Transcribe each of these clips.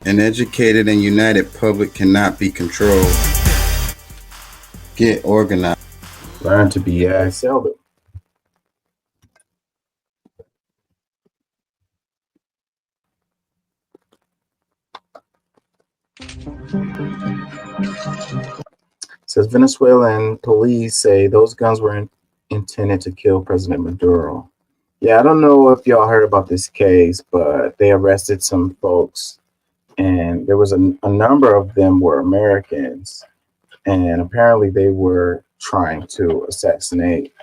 An educated and united public cannot be controlled. Get organized. Learn to be seldom. Says Venezuelan police say those guns were intended to kill President Maduro. Yeah, I don't know if y'all heard about this case, but they arrested some folks, and there was a number of them were Americans, and apparently they were trying to assassinate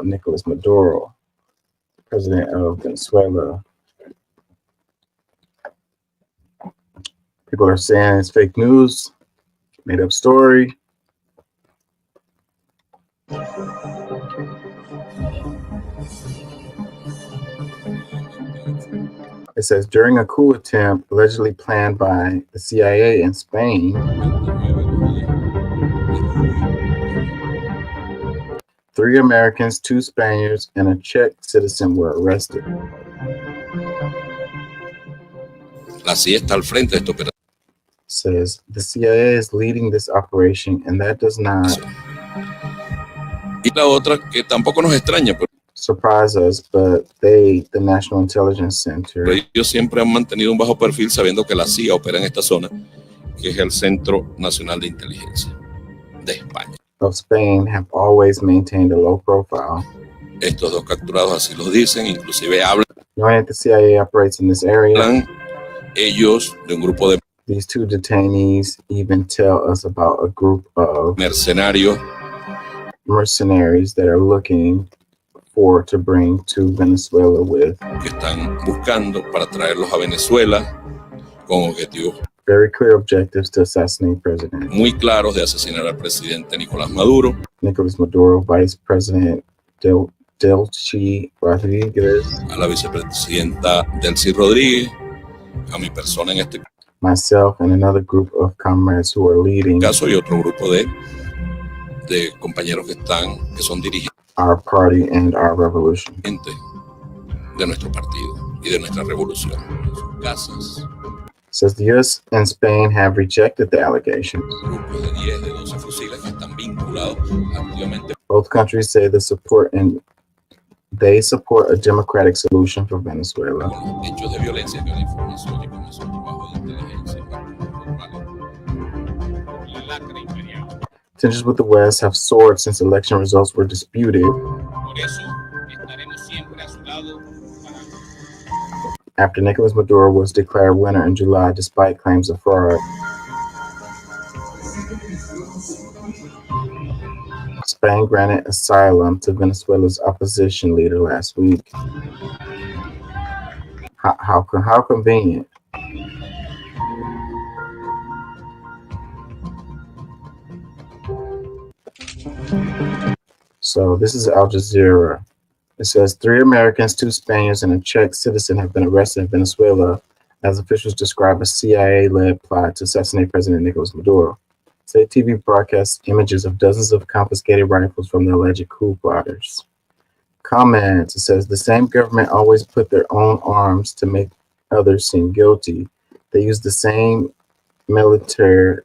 Nicolas Maduro, president of Venezuela. People are saying it's fake news, made up story. It says during a coup attempt allegedly planned by the CIA in Spain, 3 Americans, 2 Spaniards, and a Czech citizen were arrested. La CIA está al frente de esta operación. Says the CIA is leading this operation, and that does not Y la otra que tampoco nos extraña, pero surprise us, but the National Intelligence Center, ellos siempre han mantenido un bajo perfil sabiendo que la CIA opera en esta zona, que es el Centro Nacional de Inteligencia de España. of Spain have always maintained a low profile. Estos dos capturados así lo dicen, inclusive hablan Knowing that the CIA operates in this area, ellos de un grupo de these 2 detainees even tell us about a group of mercenarios mercenaries that are looking for to bring to Venezuela with que están buscando para traerlos a Venezuela con objetivos very clear objectives to assassinate President muy claros de asesinar al presidente Nicolás Maduro, Nicolas Maduro, Vice President Delcy Rodriguez, a la vicepresidenta Delcy Rodríguez, a mi persona en este myself, and another group of comrades who are leading caso y otro grupo de compañeros que son dirigentes our party and our revolution. de nuestro partido y de nuestra revolución en sus casas. Says the U.S. and Spain have rejected the allegations. Grupos de 10, de 12 fusiles que están vinculados activamente. Both countries say they support a democratic solution for Venezuela. Con los hechos de violencia que la información y con esos trabajos de inteligencia normales. Tensions with the West have soared since election results were disputed Por eso estaremos siempre a su lado after Nicolas Maduro was declared winner in July despite claims of fraud. Spain granted asylum to Venezuela's opposition leader last week. How convenient. So this is Al Jazeera. It says 3 Americans, 2 Spaniards, and a Czech citizen have been arrested in Venezuela as officials describe a CIA-led plot to assassinate President Nicolas Maduro. State TV broadcasts images of dozens of confiscated rifles from the alleged coup plotters. Comments, it says the same government always put their own arms to make others seem guilty. They use the same military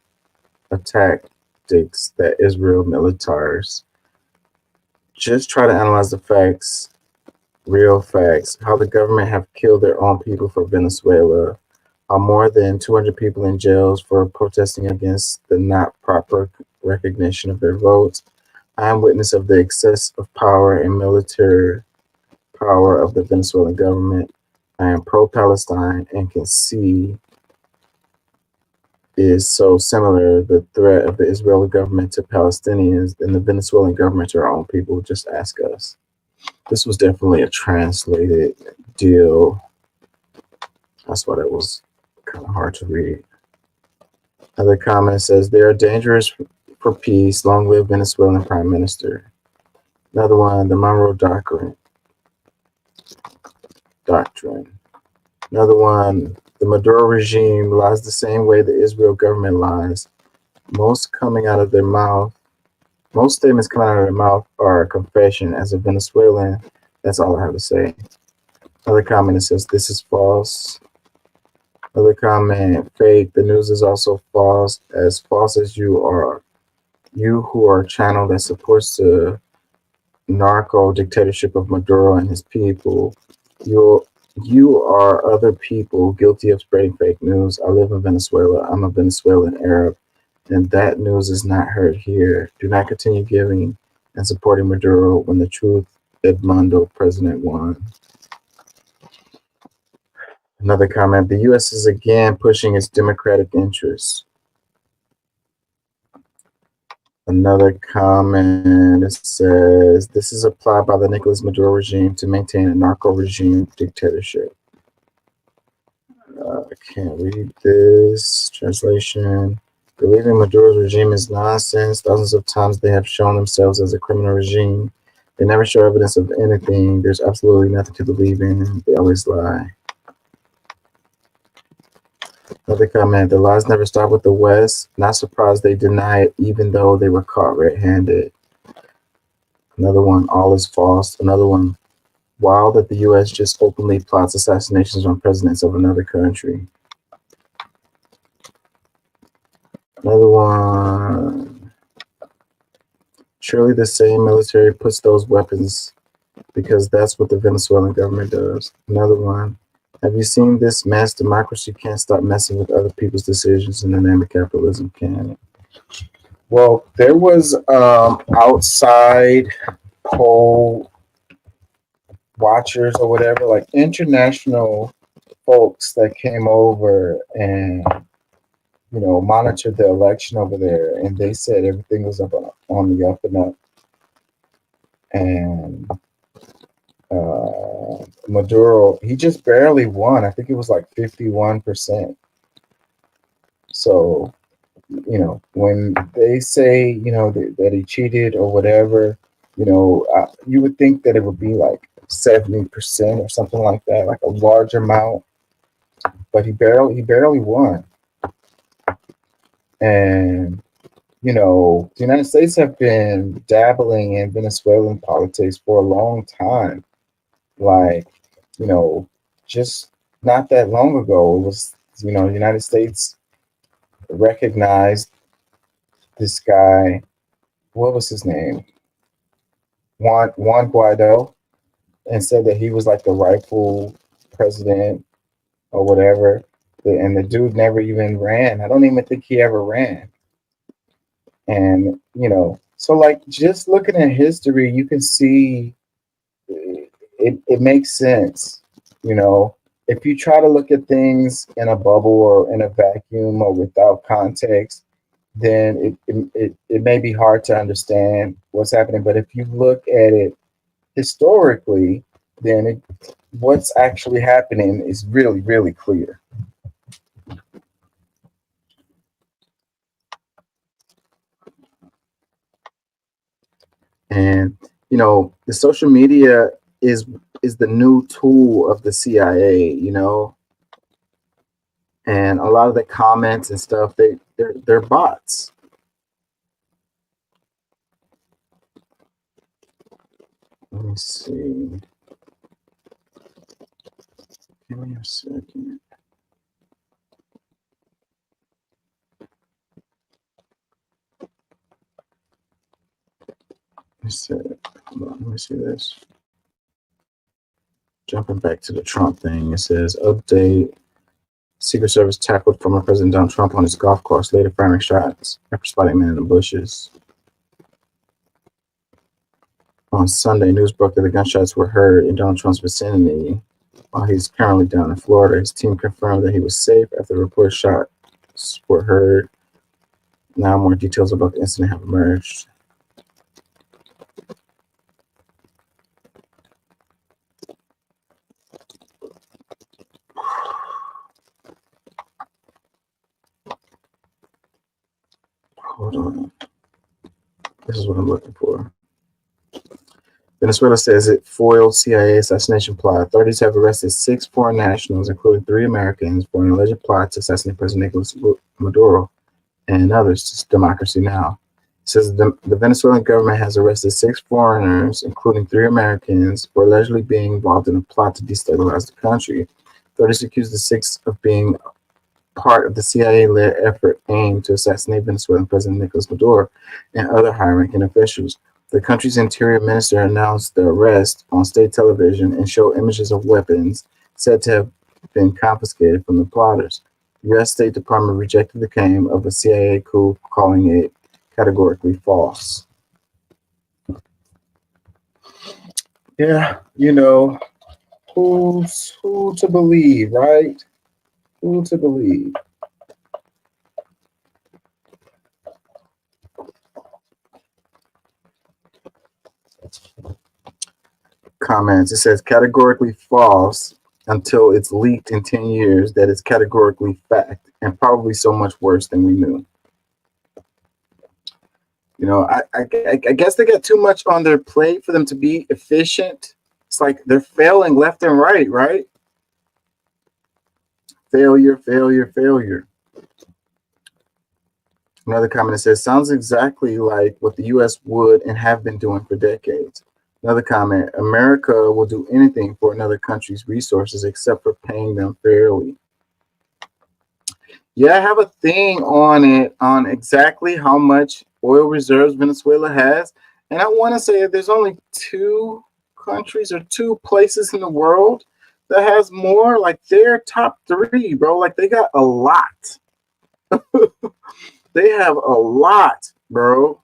tactics that Israel militaries. Just try to analyze the facts, real facts, how the government have killed their own people for Venezuela, how more than 200 people in jails for protesting against the not proper recognition of their votes. I am witness of the excess of power and military power of the Venezuelan government. I am pro-Palestine and can see is so similar the threat of the Israeli government to Palestinians and the Venezuelan government to our own people. Just ask us. This was definitely a translated deal. That's why that was kind of hard to read. Other comment says they are dangerous for peace. Long live Venezuelan Prime Minister. Another one, the Monroe Doctrine. Another one, the Maduro regime lies the same way the Israel government lies. Most statements coming out of their mouth are a confession. As a Venezuelan, that's all I have to say. Another comment says this is false. Another comment, fake. The news is also false as you are. You who are a channel that supports the narco dictatorship of Maduro and his people. You are other people guilty of spreading fake news. I live in Venezuela. I'm a Venezuelan Arab, and that news is not heard here. Do not continue giving and supporting Maduro when the truth, Edmundo, president won. Another comment, the U.S. is again pushing its democratic interests. Another comment, it says, this is applied by the Nicolas Maduro regime to maintain a narco regime dictatorship. I can't read this. Translation. Believing Maduro's regime is nonsense. Thousands of times they have shown themselves as a criminal regime. They never show evidence of anything. There's absolutely nothing to believe in. They always lie. Another comment, the lies never stop with the West. Not surprised they deny it, even though they were caught red-handed. Another one, all is false. Another one, wild that the U.S. just openly plots assassinations on presidents of another country. Another one, surely the same military puts those weapons because that's what the Venezuelan government does. Another one, have you seen this mass democracy can't stop messing with other people's decisions and the name of capitalism can it? Well, there was outside poll watchers or whatever, like international folks that came over and, you know, monitored the election over there, and they said everything was up on the up and up. And Maduro, he just barely won. I think it was like 51%. So, you know, when they say, you know, that he cheated or whatever, you know, you would think that it would be like 70% or something like that, like a large amount. But he barely won. And, you know, the United States have been dabbling in Venezuelan politics for a long time. Like, you know, just not that long ago, it was, you know, the United States recognized this guy, what was his name? Juan Guaido, and said that he was like the rightful president or whatever. And the dude never even ran. I don't even think he ever ran. And, you know, so like just looking at history, you can see it makes sense. You know, if you try to look at things in a bubble or in a vacuum or without context, then it may be hard to understand what's happening. But if you look at it historically, then what's actually happening is really, really clear. And, you know, the social media is the new tool of the CIA, you know, and a lot of the comments and stuff, they're bots. Let me see. Give me a second. Let me see this. Jumping back to the Trump thing, it says, update, Secret Service tackled former President Donald Trump on his golf course, later firing shots after spotting a man in the bushes. On Sunday, news broke that the gunshots were heard in Donald Trump's vicinity while he's currently down in Florida. His team confirmed that he was safe after the reported shots were heard. Now more details about the incident have emerged. Hold on. This is what I'm looking for. Venezuela says it foiled CIA assassination plot. Authorities have arrested 6 foreign nationals, including 3 Americans, for an alleged plot to assassinate President Nicolas Maduro and others. It's Democracy Now! It says the Venezuelan government has arrested 6 foreigners, including 3 Americans, for allegedly being involved in a plot to destabilize the country. Authorities accused the 6 of being part of the CIA-led effort aimed to assassinate Venezuelan President Nicolas Maduro and other high-ranking officials. The country's interior minister announced the arrest on state television and showed images of weapons said to have been confiscated from the plotters. The U.S. State Department rejected the claim of a CIA coup, calling it categorically false. Yeah, who to believe, right? Who to believe? Comments. It says categorically false until it's leaked in 10 years that it's categorically fact and probably so much worse than we knew. I guess they got too much on their plate for them to be efficient. It's like they're failing left and right, right? Failure, failure, failure. Another comment that says, sounds exactly like what the U.S. would and have been doing for decades. Another comment, America will do anything for another country's resources except for paying them fairly. Yeah, I have a thing on it, on exactly how much oil reserves Venezuela has. And I want to say there's only 2 countries or 2 places in the world that has more. Like they're top 3, bro. Like they got a lot. They have a lot, bro.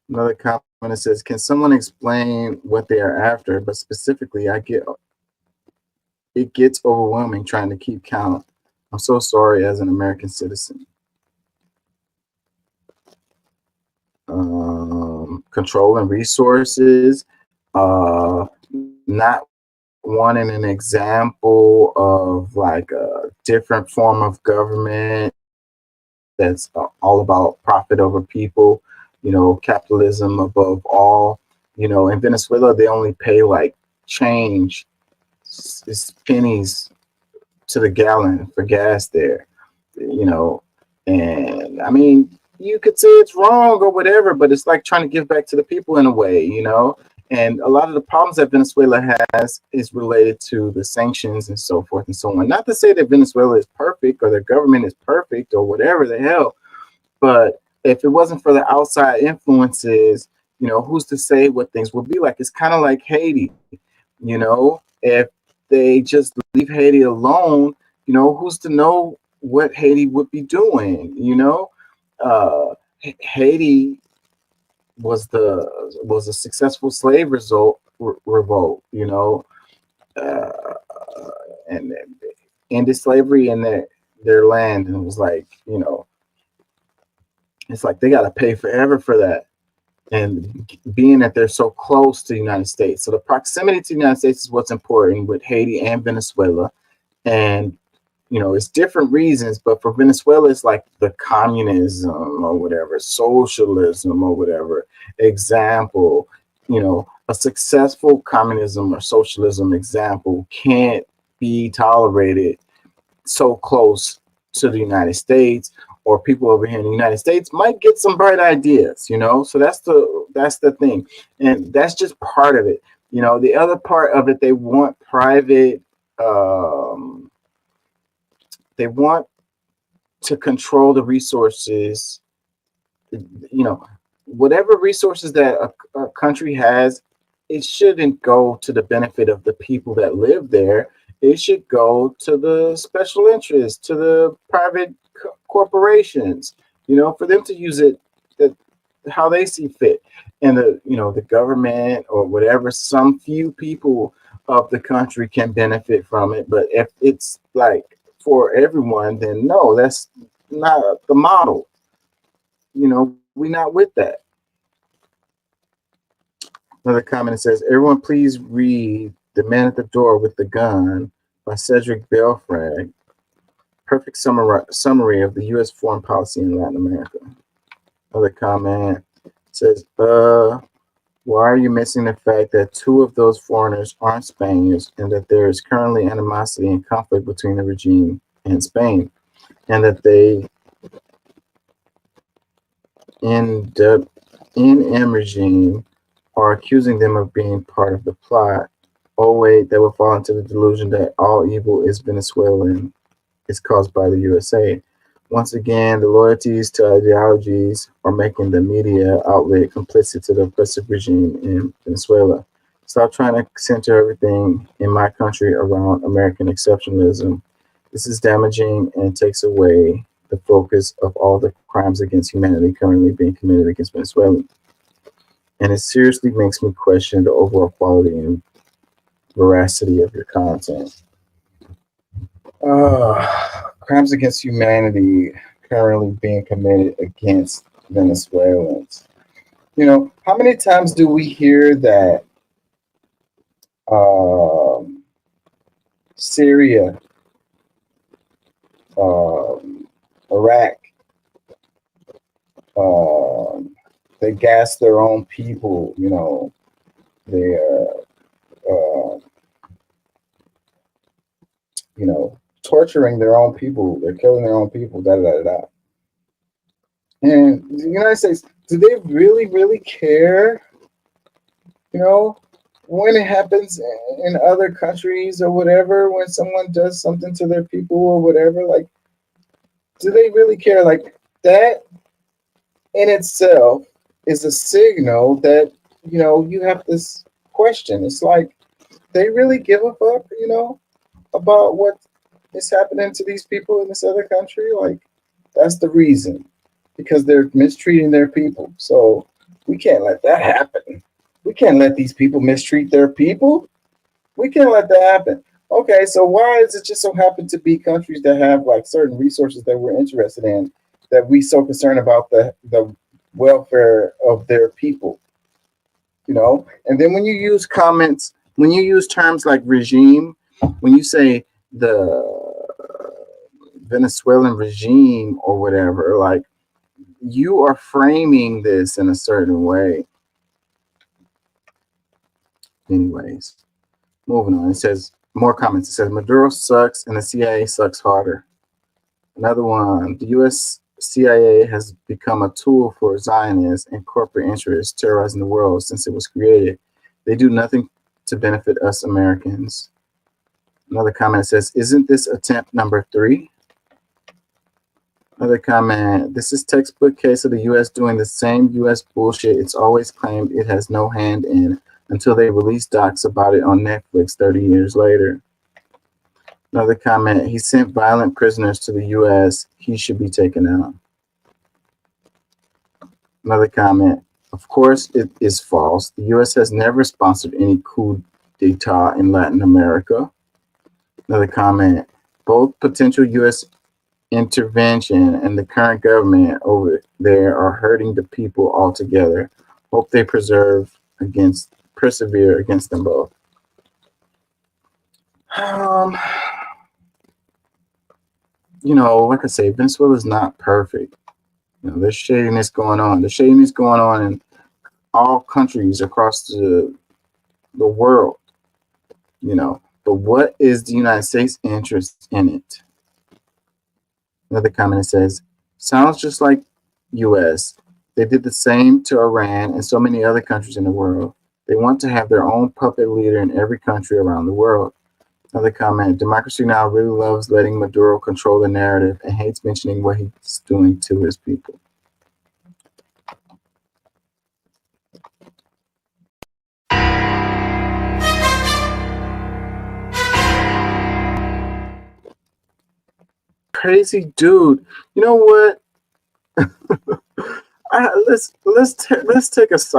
Another comment that says, can someone explain what they are after? But specifically, it gets overwhelming trying to keep count. I'm so sorry as an American citizen. Controlling resources, not wanting an example of like a different form of government that's all about profit over people, capitalism above all. In Venezuela, they only pay like change, it's pennies to the gallon for gas there, and I mean, you could say it's wrong or whatever, but it's like trying to give back to the people in a way, and a lot of the problems that Venezuela has is related to the sanctions and so forth and so on. Not to say that Venezuela is perfect or their government is perfect or whatever the hell, but if it wasn't for the outside influences, who's to say what things would be like? It's kind of like Haiti, if they just leave Haiti alone, who's to know what Haiti would be doing, Haiti was a successful slave revolt, and ended slavery in their land, and it was like, it's like they got to pay forever for that. And being that they're so close to the United States, so the proximity to the United States is what's important with Haiti and Venezuela, and it's different reasons, but for Venezuela, it's like the communism or whatever, socialism or whatever example. A successful communism or socialism example can't be tolerated so close to the United States, or people over here in the United States might get some bright ideas, so that's the thing. And that's just part of it. The other part of it, they want private, they want to control the resources, whatever resources that a country has, it shouldn't go to the benefit of the people that live there. It should go to the special interests, to the private corporations, for them to use it how they see fit. And the government or whatever, some few people of the country can benefit from it. But if it's like for everyone, then no, that's not the model. We're not with that. Another comment says, everyone please read The Man at the Door with the Gun by Cedric Belfrag. Perfect summary of the U.S. foreign policy in Latin America. Another comment says, why are you missing the fact that 2 of those foreigners aren't Spaniards, and that there is currently animosity and conflict between the regime and Spain, and that they in the NM regime are accusing them of being part of the plot oh wait, they will fall into the delusion that all evil is Venezuelan is caused by the USA. Once again, the loyalties to ideologies are making the media outlet complicit to the oppressive regime in Venezuela. Stop trying to center everything in my country around American exceptionalism. This is damaging and takes away the focus of all the crimes against humanity currently being committed against Venezuela. And it seriously makes me question the overall quality and veracity of your content. Crimes against humanity currently being committed against Venezuelans. You know, how many times do we hear that Syria, Iraq, they gas their own people, you know, they're, you know, torturing their own people, they're killing their own people, da da da da. And the United States, do they really, really care? You know, when it happens in other countries or whatever, when someone does something to their people or whatever, like, do they really care? Like, that in itself is a signal that, you know, you have this question. It's like, they really give a fuck, you know, about what is happening to these people in this other country? Like, that's the reason, because they're mistreating their people. So we can't let that happen. We can't let these people mistreat their people. We can't let that happen. Okay, so why does it just so happen to be countries that have like certain resources that we're interested in, that we so concerned about the welfare of their people? You know, and then when you use comments, when you use terms like regime, when you say the Venezuelan regime or whatever, like, you are framing this in a certain way. Anyways, moving on. It says, more comments. It says, Maduro sucks and the CIA sucks harder. Another one, the US CIA has become a tool for Zionists and corporate interests terrorizing the world since it was created. They do nothing to benefit us Americans. Another comment says, isn't this attempt number 3? Another comment, this is textbook case of the US doing the same US bullshit it's always claimed it has no hand in until they release docs about it on Netflix 30 years later. Another comment, he sent violent prisoners to the US. He should be taken out. Another comment, of course it is false. The US has never sponsored any coup d'etat in Latin America. Another comment, both potential US intervention and the current government over there are hurting the people altogether. Hope they persevere against them both. You know, like I say, Venezuela is not perfect. You know, there's shadiness going on. There's shadiness going on in all countries across the world. You know, but what is the United States' interest in it? Another comment says, sounds just like US. They did the same to Iran and so many other countries in the world. They want to have their own puppet leader in every country around the world. Another comment, democracy now really loves letting Maduro control the narrative and hates mentioning what he's doing to his people. Crazy dude. You know what? Let's take a side.